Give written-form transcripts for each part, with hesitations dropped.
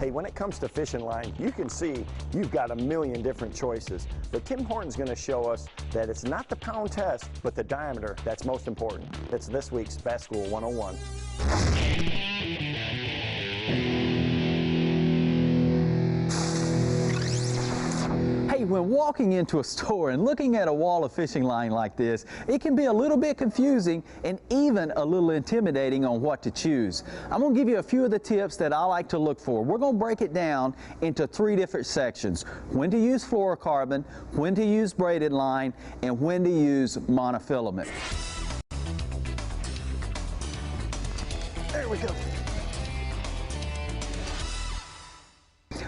Hey, when it comes to fishing line, you can see you've got a million different choices. But Tim Horton's going to show us that it's not the pound test, but the diameter that's most important. It's this week's Bass School 101. Hey, when walking into a store and looking at a wall of fishing line like this, it can be a little bit confusing and even a little intimidating on what to choose. I'm going to give you a few of the tips that I like to look for. We're going to break it down into 3 different sections: when to use fluorocarbon, when to use braided line, and when to use monofilament. There we go.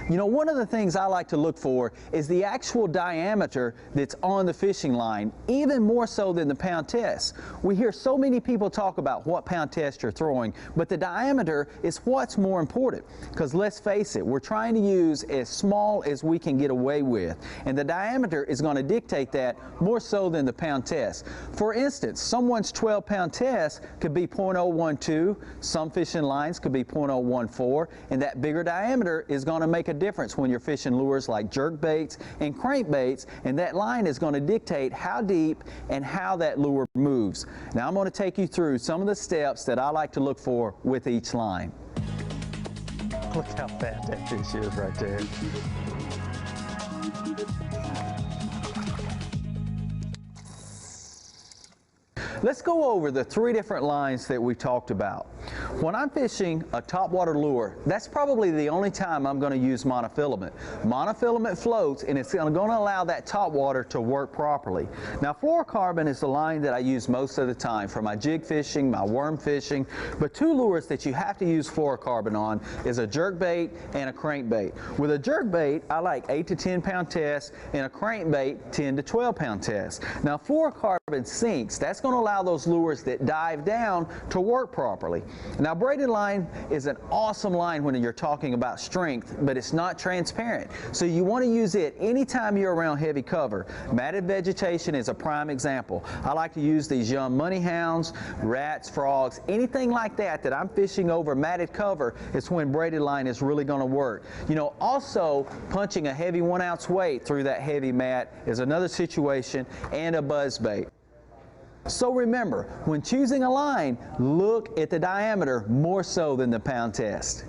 You know, one of the things I like to look for is the actual diameter that's on the fishing line, even more so than the pound test. We hear so many people talk about what pound test you're throwing, but the diameter is what's more important. Because let's face it, we're trying to use as small as we can get away with, and the diameter is going to dictate that more so than the pound test. For instance, someone's 12-pound test could be .012, some fishing lines could be .014, and that bigger diameter is going to make a difference when you're fishing lures like jerk baits and crankbaits, and that line is going to dictate how deep and how that lure moves. Now I'm going to take you through some of the steps that I like to look for with each line. Look how fat that fish is right there. Let's go over the 3 different lines that we talked about. When I'm fishing a topwater lure, that's probably the only time I'm going to use monofilament. Monofilament floats, and it's going to allow that topwater to work properly. Now, fluorocarbon is the line that I use most of the time for my jig fishing, my worm fishing, but 2 lures that you have to use fluorocarbon on is a jerkbait and a crankbait. With a jerkbait, I like 8 to 10 pound tests, and a crankbait 10 to 12 pound tests. Now, fluorocarbon sinks. That's going to allow those lures that dive down to work properly. Now, braided line is an awesome line when you're talking about strength, but it's not transparent. So you want to use it anytime you're around heavy cover. Matted vegetation is a prime example. I like to use these young money hounds, rats, frogs, anything like that that I'm fishing over matted cover is when braided line is really going to work. You know, also punching a heavy 1-ounce weight through that heavy mat is another situation, and a buzz bait. So remember, when choosing a line, look at the diameter more so than the pound test.